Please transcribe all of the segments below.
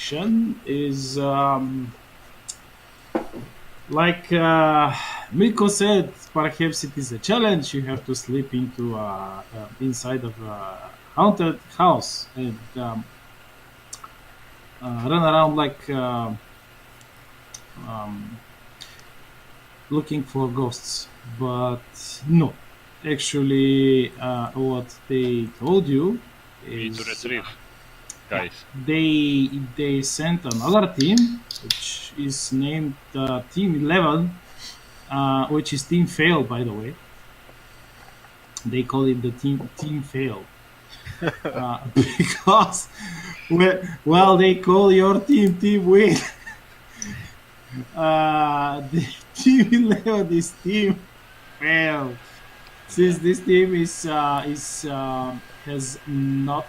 mission is like Miko said. Perhaps it is a challenge. You have to sleep into inside of a haunted house and run around like um, looking for ghosts. But no, actually, what they told you We need is to retrieve, guys. they sent another team, which is named Team 11, which is Team Fail, by the way. They call it the Team Fail because well, they call your team Win. The Team 11 is Team Fail. Since this team is has not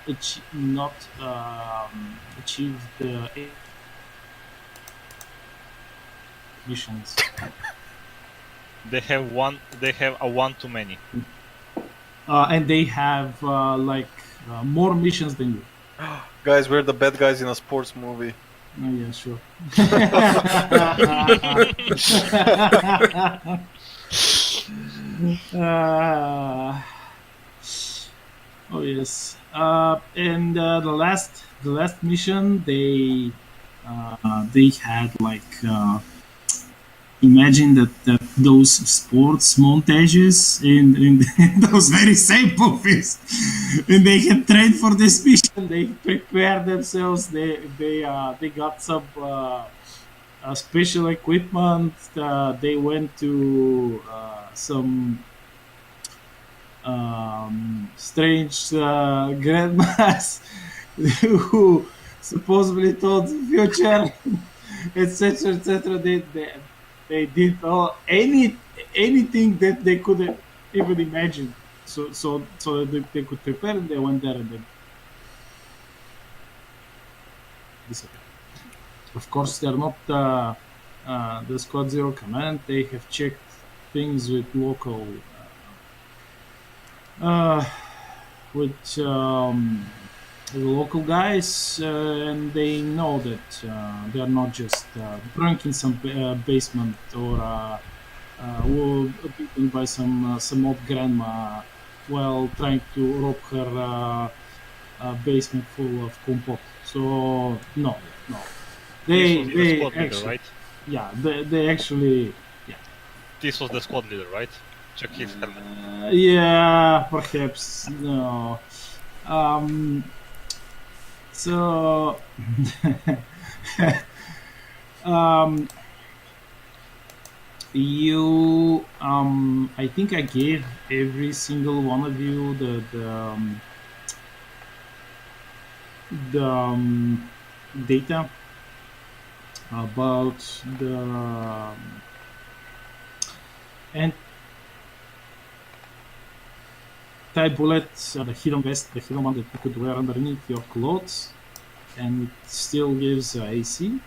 achieved the missions. They have one. They have a one too many. And they have more missions than you. Guys, we're the bad guys in a sports movie. Oh, yeah, sure. Oh yes. And the last mission, they had imagine that those sports montages in those very same movies, and they had trained for this mission. They prepared themselves. They got some special equipment. They went to some strange grandmas who supposedly told the future, etc., etc. They did anything that they could even imagine, so that they could prepare. And they went there and then disappeared. Of course, they're not the Squad Zero command. They have checked things with local local guys, and they know that they are not just drunk in some basement or beaten by some old grandma while trying to rob her basement full of compote. So no. This was the They squad leader, actually, right? yeah, they actually, yeah. This was the squad leader, right? Check his helmet. Yeah, perhaps no. So, you, I think I gave every single one of you the data about the anti-bullet, the hidden vest, the hidden one that you could wear underneath your clothes, and it still gives AC.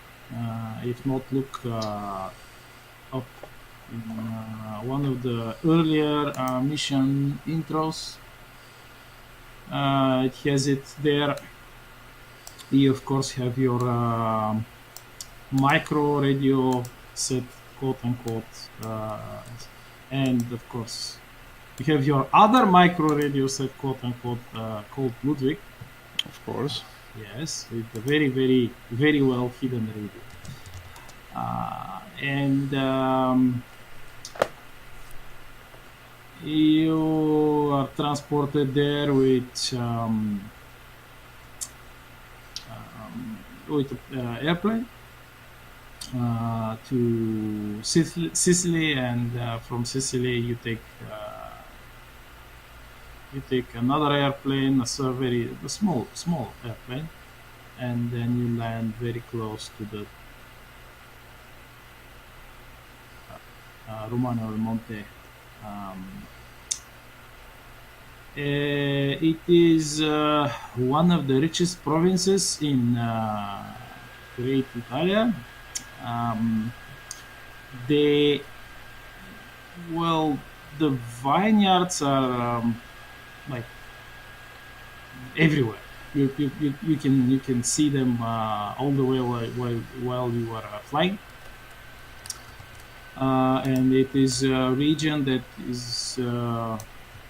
If not, look up in one of the earlier mission intros. It has it there. You of course have your micro radio set, quote unquote, and of course you have your other micro radio set, quote unquote, called Ludwig. Of course. Yes, with a very, very, very well hidden radio. And you are transported there with airplane to Sicily, and from Sicily you take another airplane, a small airplane, and then you land very close to the Romagnano al Monte. It is one of the richest provinces in Great Italia. The vineyards are like everywhere. you can see them all the way while you are flying. And it is a region that is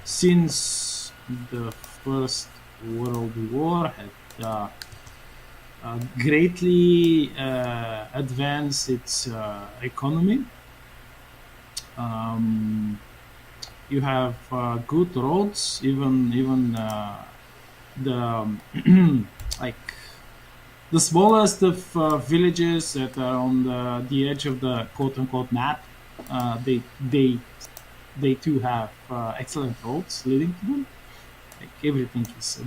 since the First World War had greatly advanced its economy. You have good roads, even the like the smallest of villages that are on the edge of the quote-unquote map. They too have excellent roads leading to them. Like everything is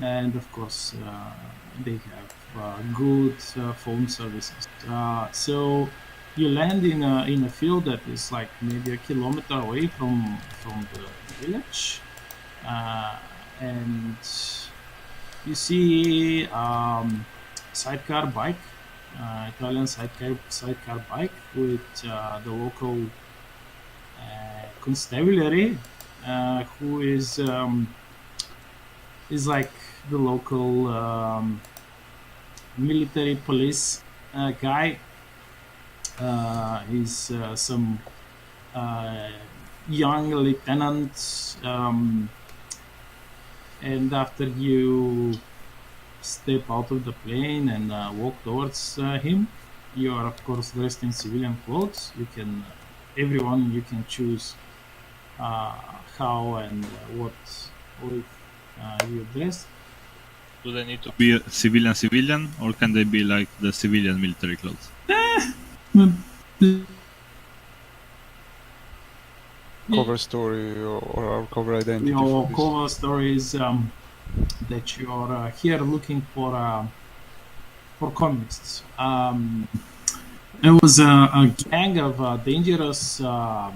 and of course they have good phone services. So you land in a field that is like maybe a kilometer away from the village, and you see sidecar bike, Italian sidecar bike with the local constabulary, who is like the local military police guy. He's some young lieutenant, and after you step out of the plane and walk towards him, you are of course dressed in civilian clothes. You can everyone you can choose how and what with you dress. Do they need to be civilian, or can they be like the civilian military clothes? Cover story or our cover identity. Your for this. cover story is that you're here looking for communists. There was a gang of dangerous, like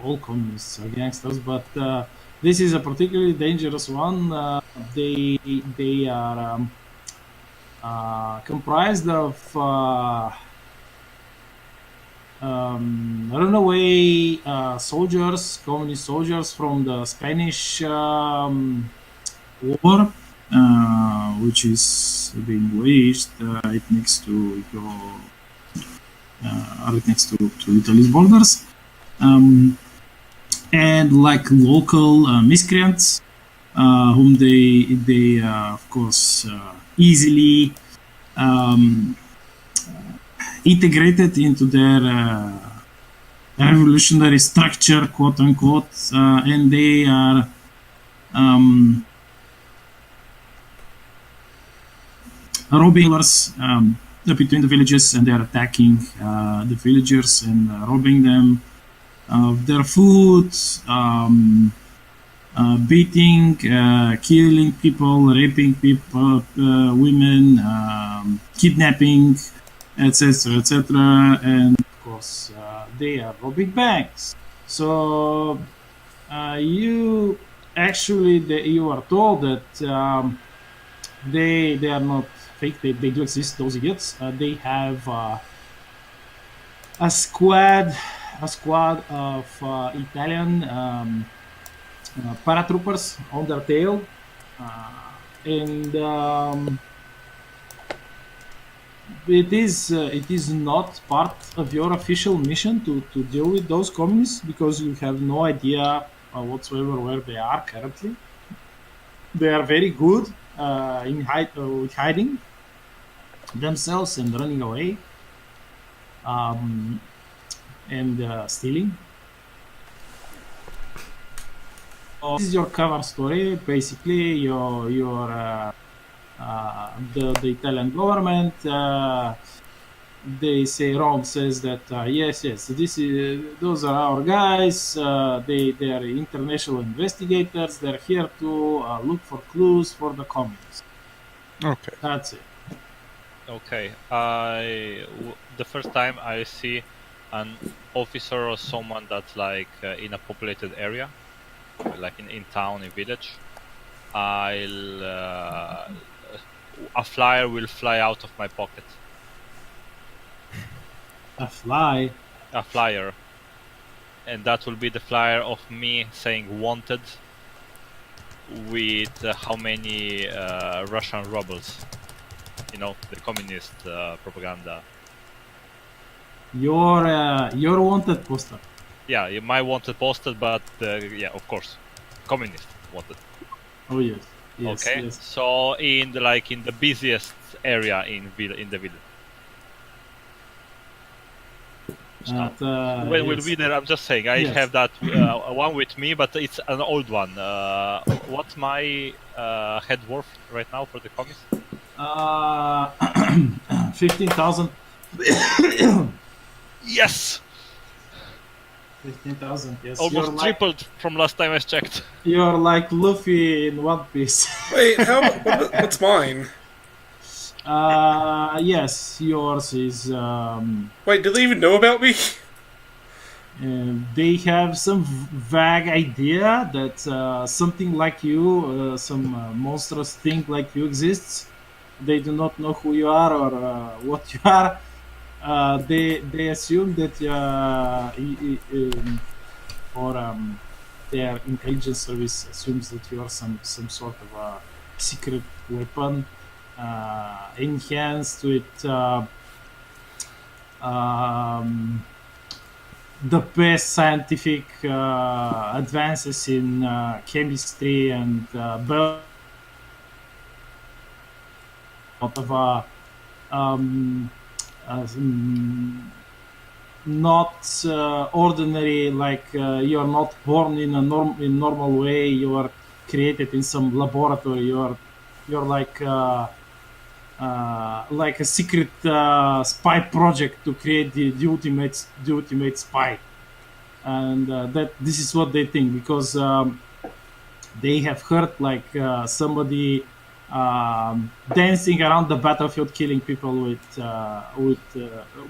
all communists are gangsters, but this is a particularly dangerous one. They are comprised of runaway soldiers, communist soldiers from the Spanish war, which is being waged right next to Italy's borders, and like local miscreants, whom they of course easily integrated into their revolutionary structure, quote unquote, and they are robbing between the villages, and they are attacking the villagers and robbing them of their food, beating, killing people, raping people, women, kidnapping, etc., etc., and of course they are robbing banks. So you actually you are told that they are not fake. They do exist. Those idiots. They have a squad of Italian paratroopers on their tail, and it is not part of your official mission to deal with those communists, because you have no idea whatsoever where they are currently. They are very good with hiding themselves and running away, and stealing. This is your cover story. Basically, your the Italian government. They say Rome says that yes, those are our guys. They are international investigators. They're here to look for clues for the communists. Okay. That's it. Okay. The first time I see an officer or someone that's like in a populated area, like in town, in village, a flyer will fly out of my pocket. A fly. A flyer. and that will be the flyer of me saying "wanted" with how many Russian rubles. You know, the communist propaganda. Your wanted poster. Yeah, my wanted posted, but yeah, of course, communist wanted. Oh yes, yes, Okay, yes. so in the busiest area in the village. When we'll Yes. be there, I'm just saying I Yes. have that one with me, but it's an old one. What's my head worth right now for the comics? 15,000. Yes, 15,000. Yes. almost tripled from last time I checked. You're like Luffy in One Piece. Wait, what's mine? Yes, yours is. Wait, do they even know about me? They have some vague idea that something like you, some monstrous thing like you exists. They do not know who you are or what you are. They assume that their intelligence service assumes that you are some sort of a secret weapon enhanced with the best scientific advances in chemistry and of not ordinary, like you're not born in a normal way. You are created in some laboratory. You're like a secret spy project to create the ultimate spy, and that this is what they think because they have heard like somebody dancing around the battlefield, killing people with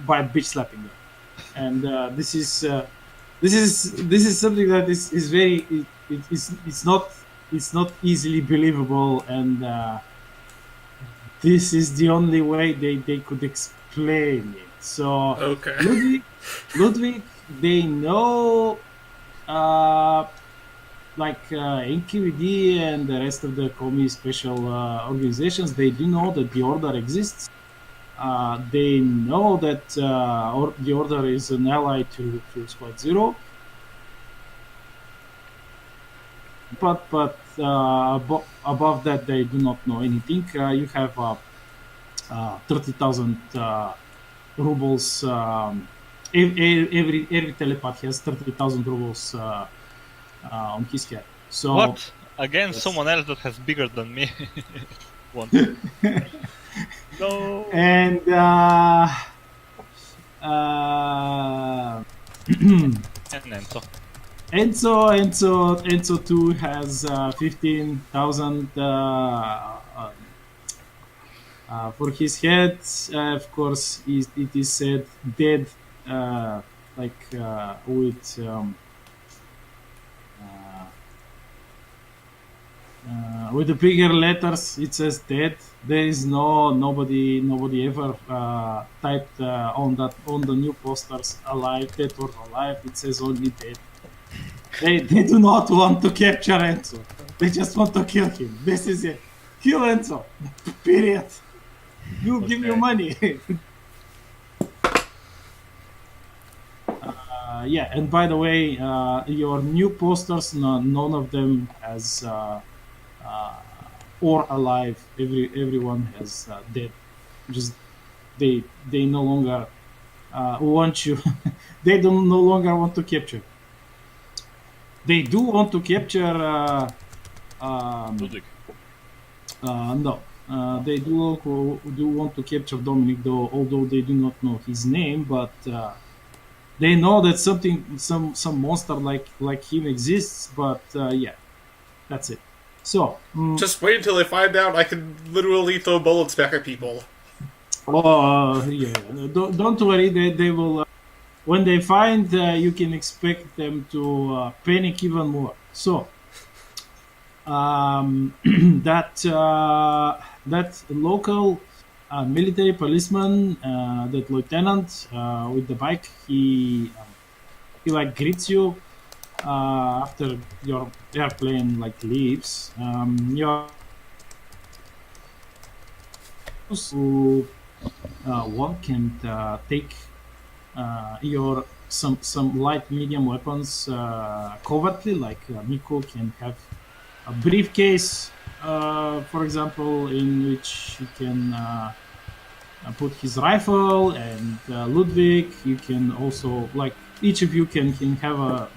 by bitch slapping them, and this is something that is very it's not easily believable, and this is the only way they could explain it. So Okay. Ludwig, they know NQVD and the rest of the COMI special organizations, they do know that the order exists. They know that the order is an ally to Squad Zero. But above that, they do not know anything. You have 30,000 rubles. Every telepath has 30,000 rubles on his head. So What? Again, yes. someone else that has bigger than me. One. No. And And Enzo. Enzo too has 15,000 for his head. Of course, it is said dead, with the bigger letters. It says dead. There is nobody ever typed on the new posters alive, dead or alive. It says only dead. They do not want to capture Enzo. They just want to kill him. This is it. Kill Enzo. Period. You give me money. Yeah, and by the way, your new posters, none of them has or alive. Everyone has dead. Just they no longer want you. They don't no longer want to capture. They do want to capture. Ludwig. No. They do want to capture Dominic, though, although they do not know his name, but they know that some monster like him exists. But yeah, that's it. So Just wait until they find out I can literally throw bullets back at people. yeah, don't worry. They will. When they find, you can expect them to panic even more. So that local military policeman, that lieutenant with the bike, he he like greets you after your airplane like leaves. You're who walk and take your some light medium weapons covertly, like Nico can have a briefcase, for example, in which he can put his rifle, and Ludwig, you can also like each of you can have a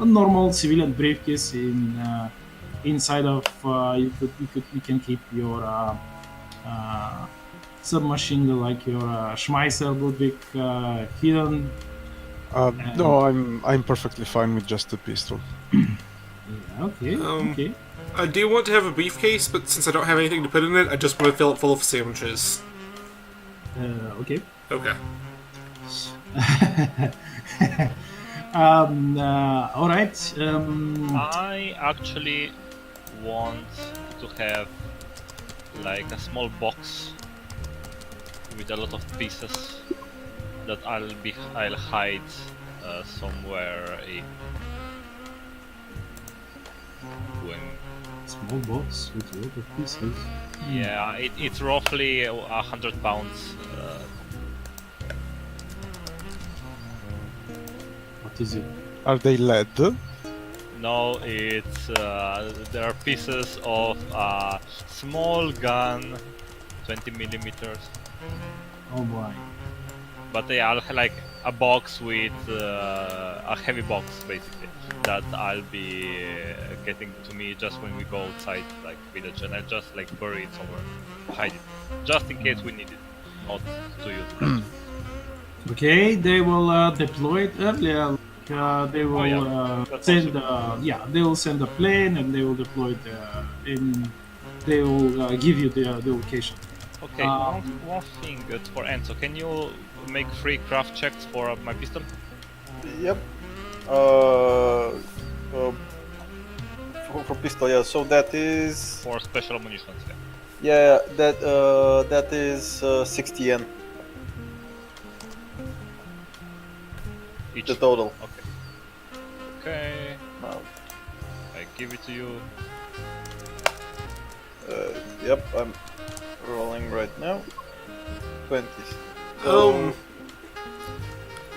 normal civilian briefcase in inside of you can keep your submachine gun, like your Schmeisser Ludwig hidden. No, I'm perfectly fine with just the pistol. Yeah, okay, okay. I do want to have a briefcase, but since I don't have anything to put in it, I just want to fill it full of sandwiches. Okay. Okay. All right. I actually want to have like a small box with a lot of pieces that I'll hide somewhere when. Small box with a lot of pieces. Yeah, it's roughly 100 pounds. What is it? Are they lead? No, it's there are pieces of a small gun, 20 millimeters. Oh boy. But yeah, I'll have like a box with a heavy box basically that I'll be getting to me just when we go outside like village, and I'll just like bury it somewhere, hide it, just in case we need it, not to use. Okay, they will deploy it earlier. They will That's send. They will send a plane, and they will deploy it. They will give you the location. Okay, one thing for Enzo, can you make 3 craft checks for my pistol? Yep. For pistol, yeah. So that is. For special ammunition, Yeah, that is 60 yen. each. The total. Okay, Now, I give it to you. yep, I'm rolling right now. 20.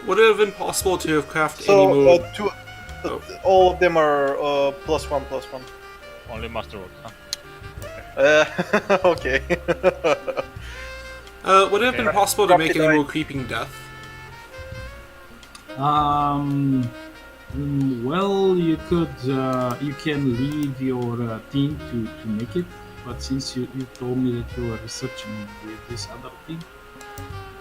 Would it have been possible to have crafted any So more? all of them are +1, +1. Only masterwork, huh? Okay. Would it have been possible to make any more creeping death? Well, you could. You can leave your team to make it, but since you told me that you were researching with this other team.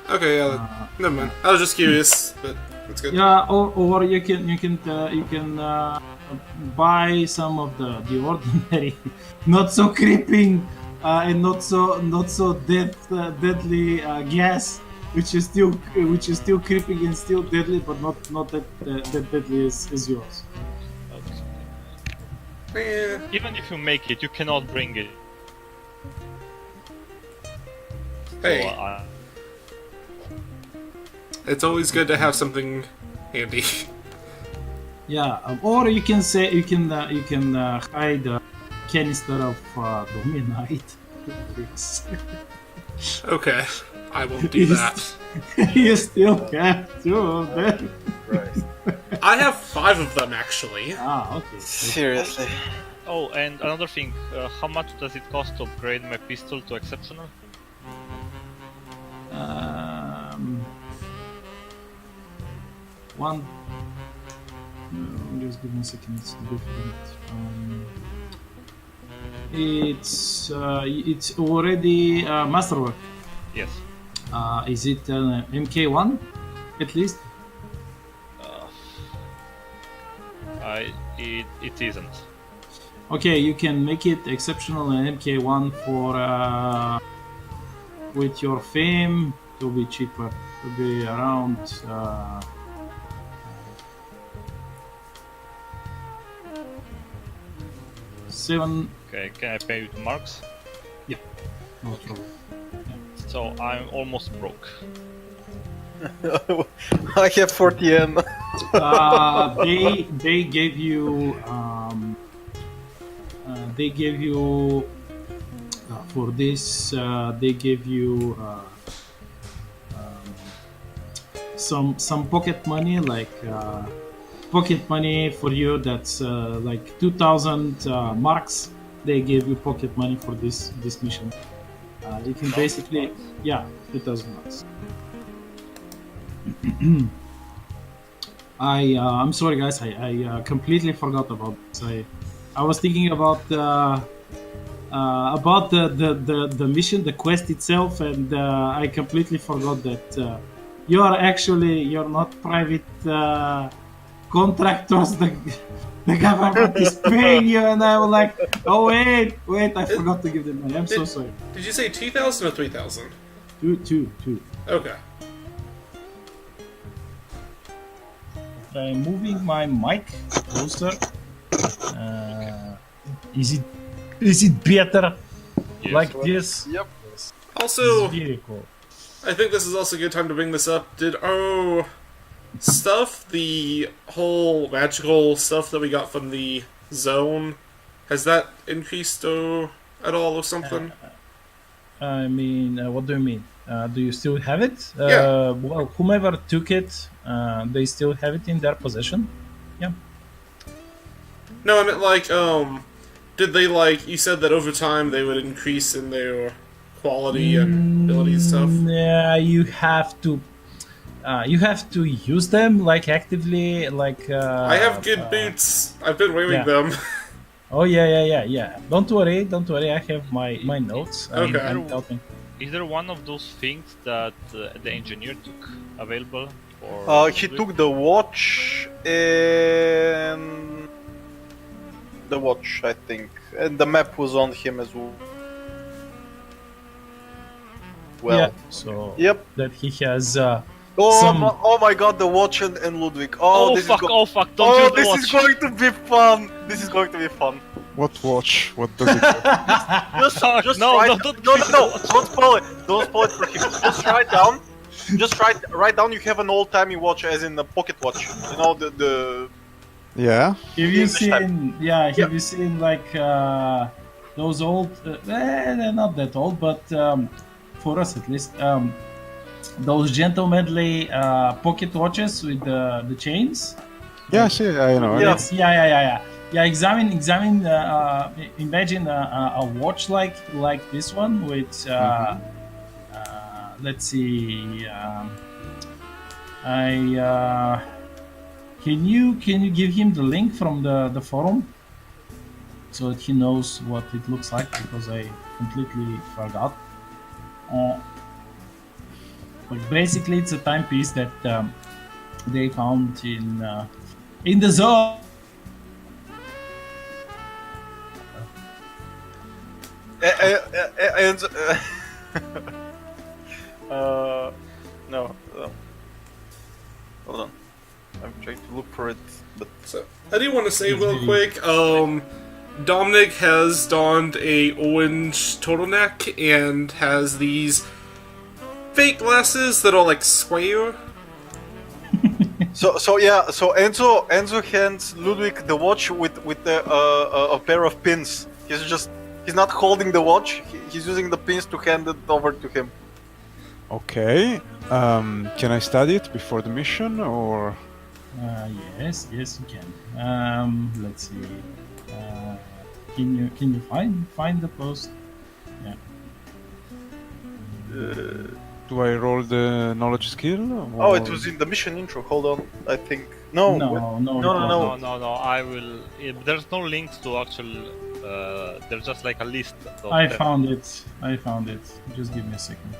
Okay, yeah, never mind. I was just curious, but that's good. Yeah, or you can buy some of the ordinary, not so creeping and not so deadly gas, which is still creeping and still deadly, but not that deadly as yours. Eh, Even if you make it, you cannot bring it. hey, So, it's always good to have something handy. Yeah, or you can hide a canister of Dominite. Okay, I won't do that. You still have 2 of them. Right. I have 5 of them actually. Okay. Seriously. oh, and another thing, how much does it cost to upgrade my pistol to exceptional? One. Just give me a second. It's different. It's already masterwork. Yes. Is it MK1 at least? It isn't. Okay, you can make it exceptional and MK1 for with your fame to be cheaper. To be around. Seven. Okay, can I pay you 2 marks? Yeah, no trouble. So I'm almost broke. I have 40 yen. They gave you for this they gave you some pocket money like pocket money for you that's like 2,000 marks. They gave you pocket money for this mission. You can basically 2,000 marks. I'm sorry guys, I completely forgot about this. I was thinking about the mission, the quest itself, and I completely forgot that you're not private contractors. The government is paying you, and I was like, oh wait, I forgot to give them money. I'm so sorry. Did you say 2,000 or 3,000? Two. Okay. I'm moving my mic closer. Is it better Yes. like this? Yep. Also, Very cool. I think this is also a good time to bring this up. Did our stuff, the whole magical stuff that we got from the zone, has that increased at all or something? I mean, what do you mean? Do you still have it? Yeah. Well, whomever took it, they still have it in their possession. Yeah. No, I meant like, did they like, you said that over time they would increase in their quality and ability and stuff? Yeah, you have to use them like actively, like. I have good boots. I've been wearing them. Oh yeah. Don't worry. I have my notes. Okay. I'm counting. Is there one of those things that the engineer took available? For He took the watch and the watch, I think, and the map was on him as well. Yeah. So. Yep. That he has. Oh my god, the watch and Ludwig. Oh, this fuck! is Oh fuck! Don't use the this watch. is going to be fun. This is going to be fun. What watch? What does it do? Just No, write, don't don't spoil it. Don't spoil it for him. Just write down. Just write down. You have an old-timey watch, as in a pocket watch. You know the. Yeah? Have you English type. seen? Yeah. Have you seen like those old? They're not that old, but for us at least, those gentlemanly pocket watches with the chains. Yeah, see, I know. Yeah. Yeah, examine. Imagine a watch like this one with. Let's see. Can you give him the link from the forum so that he knows what it looks like, because I completely forgot. But basically, it's a timepiece that they found in the zone. And no. Hold on. I'm trying to look for it, but So, I do want to say real quick, Dominic has donned a orange turtleneck and has these fake glasses that are like square. So Enzo hands Ludwig the watch with a pair of pins. He's not holding the watch. He's using the pins to hand it over to him. Okay. Can I study it before the mission, or...? Yes, you can. Let's see. Can you find the post? Yeah. Do I roll the knowledge skill? Oh, or- it was in the mission intro. Hold on, I think. No. No. No. I will. There's no links to actual. There's just like a list. Of I them. found it. Just give me a second.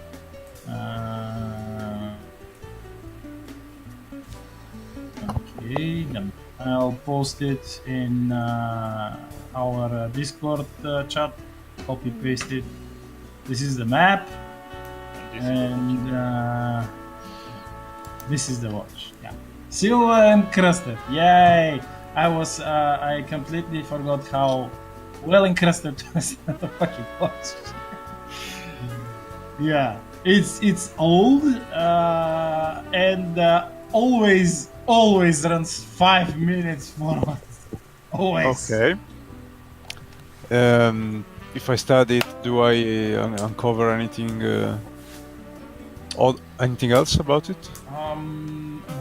Okay, then I'll post it in our Discord chat. Copy paste it. This is the map, and this is the watch. Yeah, silver encrusted. Yay! I completely forgot how well encrusted was the fucking watch. Yeah, it's old and always always runs 5 minutes forward. Always. Okay. If I study it, do I uncover anything anything else about it?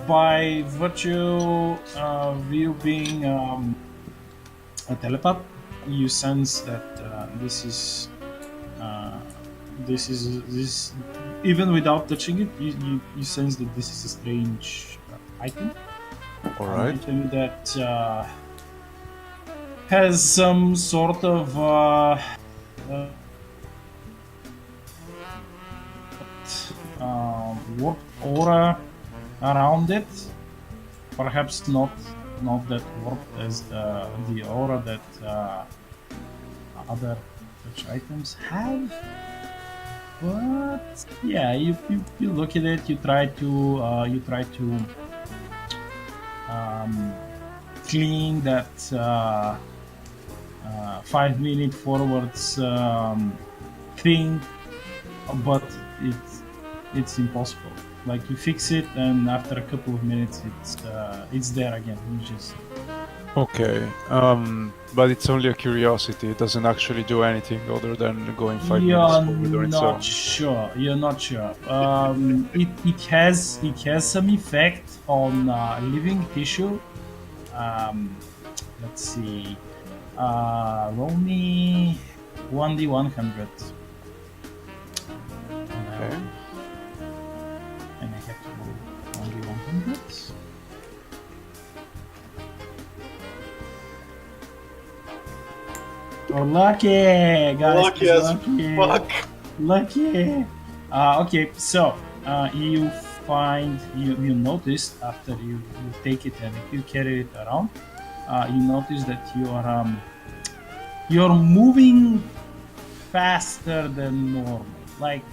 By virtue of you being a telepath, you sense that this even without touching it, you sense that this is a strange item. All An right. item that has some sort of warped aura around it. Perhaps not that warped as the aura that other such items have. But yeah, you look at it. You try to clean that 5 minute forwards thing, but it's impossible. Like you fix it, and after a couple of minutes, it's there again. You just Okay. But it's only a curiosity. It doesn't actually do anything other than going 5 minutes you're forward on its own. not sure. You're not sure. It has some effect on living tissue. Let's see. Roll me 1d100. Okay. And I have to roll 1d100. Oh, lucky, guys! Lucky as lucky. fuck. Lucky. Okay, so you find you notice after you take it and you carry it around, you notice that you're moving faster than normal. Like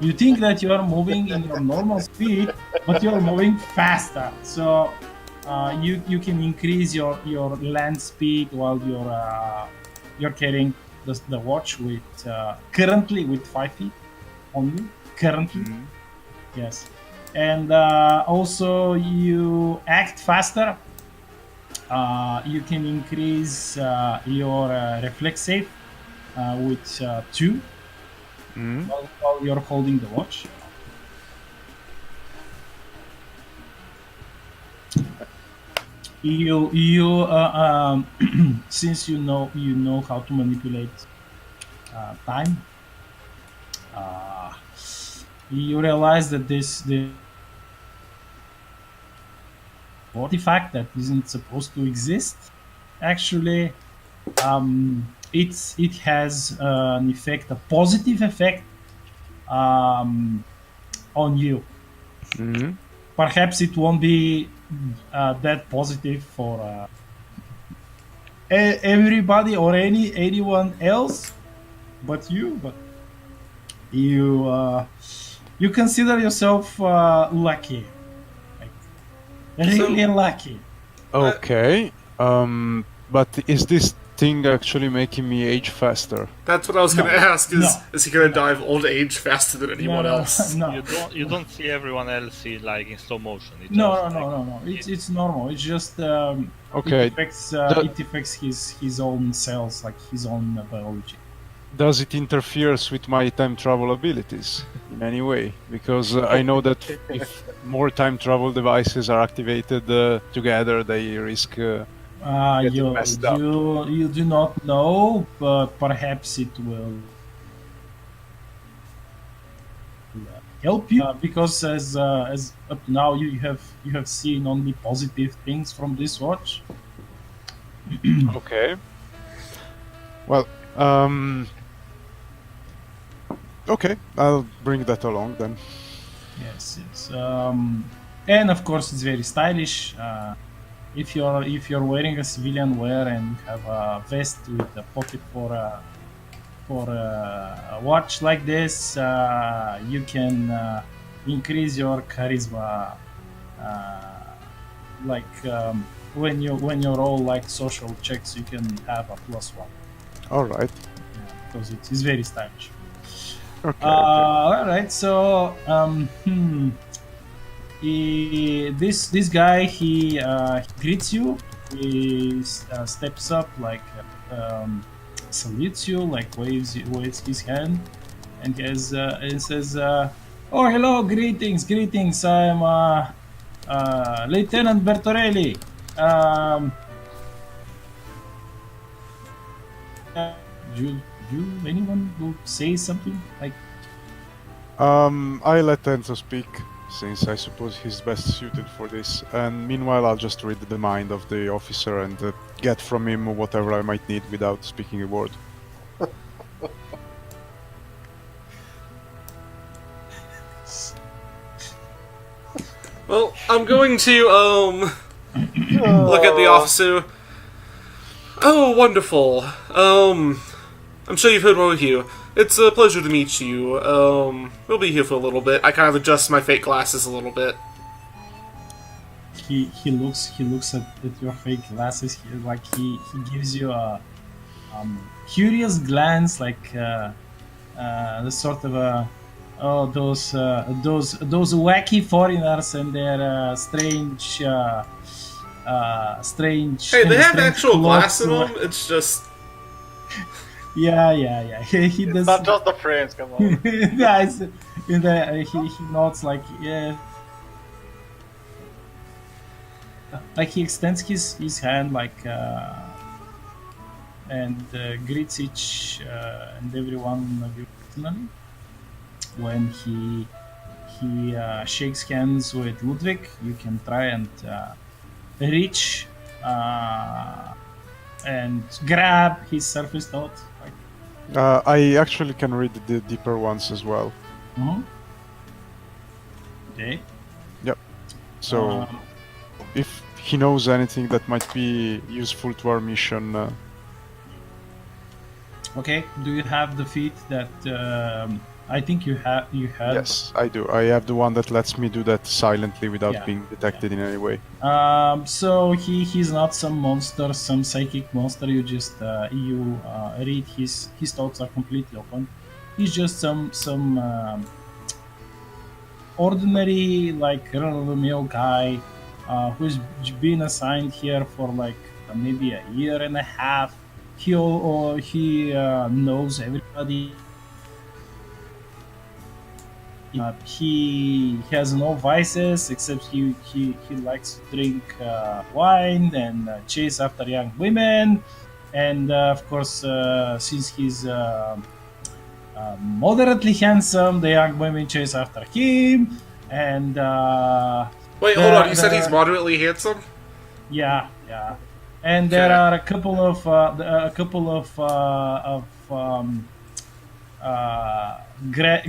you think that you are moving in your normal speed, but you're moving faster. So you can increase your land speed while you're carrying the watch with currently with 5 feet only. Currently, yes, and also you act faster. You can increase your reflex save with 2 while you're holding the watch. You since you know how to manipulate time, you realize that the artifact that isn't supposed to exist actually it has an effect, a positive effect on you. Perhaps it won't be that positive for everybody or anyone else but you, you consider yourself lucky, like really lucky. Okay. But is this thing actually making me age faster? That's what I was going to ask. No. Is he going to die of old age faster than anyone else? No. You don't see everyone else in slow motion. It No, just, no. It's normal. It's just Okay. it affects his own cells, like his own biology. Does it interferes with my time travel abilities in any way? Because I know that if more time travel devices are activated together, they risk getting messed up. You do not know, but perhaps it will help you because as up to now you have seen only positive things from this watch. Okay. Well, okay, I'll bring that along then. Yes. And of course it's very stylish. If you're wearing a civilian wear and you have a vest with a pocket for a watch like this, you can increase your charisma. When you roll like social checks, you can have a +1. All right. Because it's very stylish. Okay. All right. So this guy he greets you. He steps up, like salutes you, like waves his hand, and says, "Oh, hello, greetings. I'm Lieutenant Bertorelli. Um, do anyone will say something like?" I let Enzo speak, since I suppose he's best suited for this, and meanwhile I'll just read the mind of the officer and get from him whatever I might need without speaking a word. Well, I'm going to look at the officer. Oh, wonderful. I'm sure you've heard more of you. It's a pleasure to meet you. We'll be here for a little bit. I kind of adjust my fake glasses a little bit. He looks at your fake glasses. He gives you a curious glance, like the sort of those wacky foreigners and their strange strange. Hey, they have strange actual glass in clothes. them. It's just Yeah. He It's does. not just the frames, come on. Yeah, he nods like, yeah. Like he extends his hand, like and greets each and every one of you personally. When he shakes hands with Ludwig, you can try and reach and grab his surface thought. Like, I actually can read the deeper ones as well. Okay. So, if he knows anything that might be useful to our mission. Okay. Do you have the feat that I think you had? Yes, I do. I have the one that lets me do that silently without Yeah, being detected in any way. So he's not some monster, some psychic monster. You just read his thoughts are completely open. He's just some ordinary, like, run-of-the-mill guy who's been assigned here for like maybe a year and a half. He knows everybody. He has no vices except he likes to drink wine and chase after young women, and of course since he's moderately handsome, the young women chase after him, and wait, hold on. You said he's moderately handsome? yeah, and there Okay. are a couple of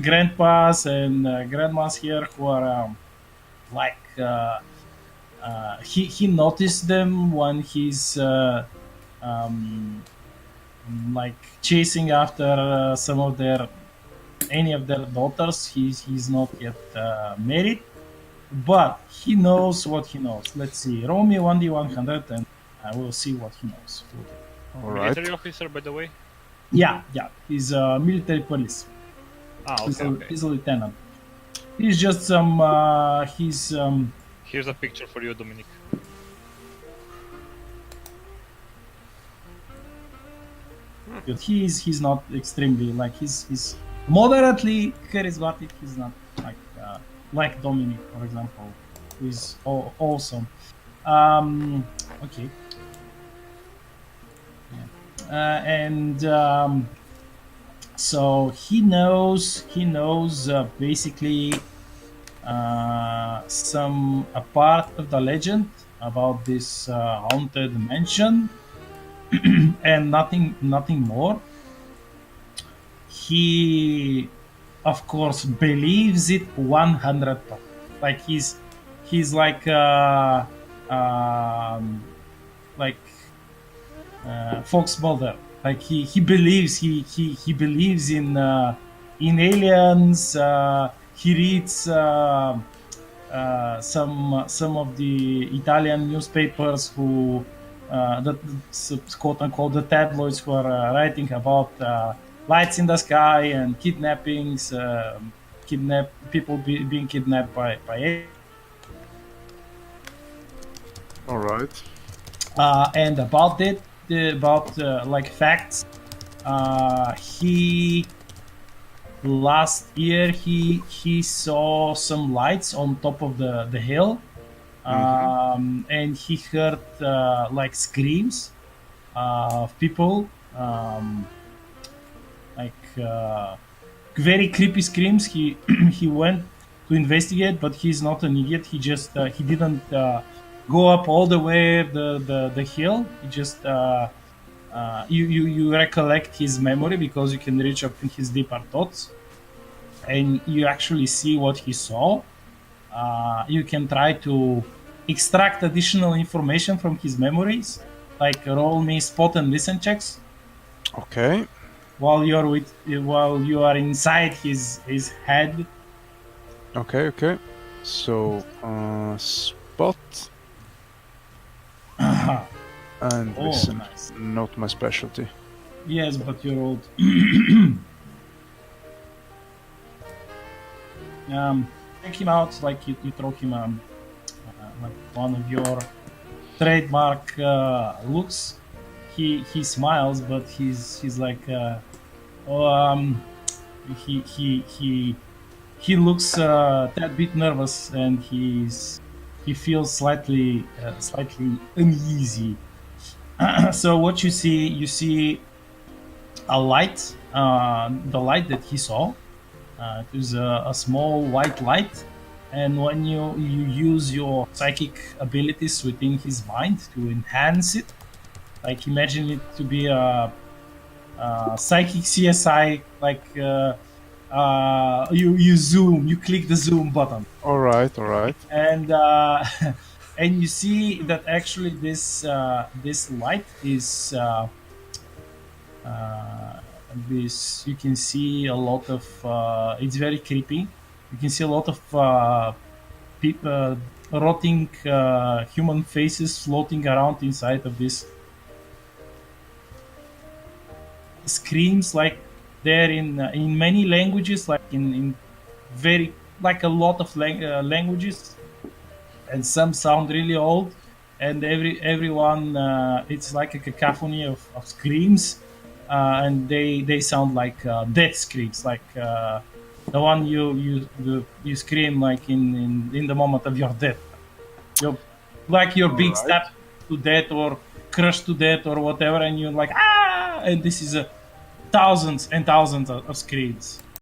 grandpas and grandmas here who are he noticed them when he's like chasing after any of their daughters. He's not yet married, but he knows what he knows. Let's see, roll me 1d100 and I will see what he knows. All right. Military officer, by the way. Yeah, he's military police. Ah, okay. He's a lieutenant. He's just some Here's a picture for you, Dominic. he's not extremely, like, he's moderately charismatic. He's not like Dominic, for example, who is awesome. Okay. Yeah. And so he knows basically a part of the legend about this haunted mansion and nothing more. He of course believes it 100%. Like he's like Fox Mulder. Like he believes he believes in aliens. He reads some of the Italian newspapers who that's quote unquote the tabloids who are writing about lights in the sky and kidnappings, people being kidnapped by aliens. All right. And about that, about like facts, he last year he saw some lights on top of the hill, and he heard like screams of people, like very creepy screams. He he went to investigate, but he's not an idiot. He just he didn't go up all the way the hill. He just you recollect his memory because you can reach up in his deeper thoughts, and you actually see what he saw. You can try to extract additional information from his memories, like roll me spot and listen checks Okay. while while you are inside his head. Okay. Okay. So, spot and Oh, listen. nice. Not my specialty. Yes, but you rolled. Take him out, like you throw him like one of your trademark looks. He smiles, but he's like oh, he looks that bit nervous, and he feels slightly uneasy. So what you see a light, the light that he saw. It was a small white light, and when you use your psychic abilities within his mind to enhance it, like imagine it to be a psychic CSI, like you zoom, you click the zoom button, All right. All right. and and you see that actually this light is this you can see a lot of it's very creepy. You can see a lot of rotting human faces floating around inside of this. Screams like they're in many languages, like in very like a lot of languages, and some sound really old, and everyone it's like a cacophony of screams, and they sound like death screams, like the one you scream like in the moment of your death. You're like you're being Alright. stabbed to death or crushed to death or whatever, and you're like ah, and this is thousands and thousands of screams.